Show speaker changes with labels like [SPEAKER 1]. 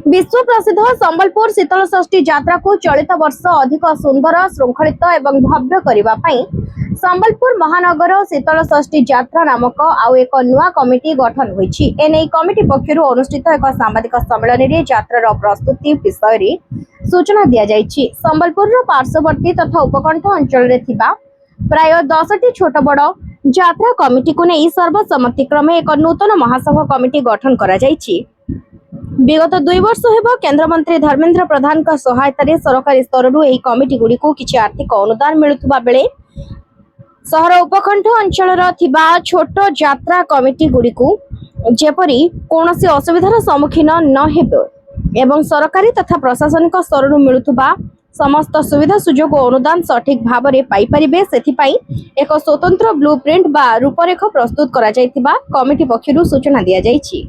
[SPEAKER 1] विश्व प्रसिद्ध संबलपुर शीतल षष्ठी यात्रा को चलित वर्ष अधिक सुंदर श्रृंखलित एवं भव्य करने संबलपुर महानगर शीतल षष्ठी यात्रा नामक आउ एक नुआ कमिटी गठन होईछि। एने कमिटी पक्षरु अनुष्ठित एक सांबादिक सम्मेलन में यात्रा प्रस्तुति विषय सूचना दिया जायछि। संबलपुर पार्श्ववर्ती तथा उपकंठ अंचल रे थिबा प्राय 10टी छोट बड़ यात्रा कमिटी को नहीं सर्वसम्मतिक्रमे एक नूतन महासभा कमिटी गठन करा जायछि। विगत 2 वर्ष हेब केंद्र मंत्री धर्मेंद्र प्रधान का सहायता सरकारी स्तर एही कमिटी गुडी को किछि आर्थिक अनुदान मिलुथबा बेले सहर उपकंठ अंचल थिबा छोट यात्रा कमिटी गुडी को जेपरी कोनोसी असुविधार सम्मुखीन न हेबे एवं सरकारी तथा प्रशासनिक स्तर मिलुथबा समस्त सुविधा सुजोग अनुदान सठिक भाव में पाई परिबे सेथिपाई एक स्वतंत्र ब्लूप्रिंट बा रूपरेख प्रस्तुत करा जायतिबा कमिटी पक्षरु सूचना दिया जायछि।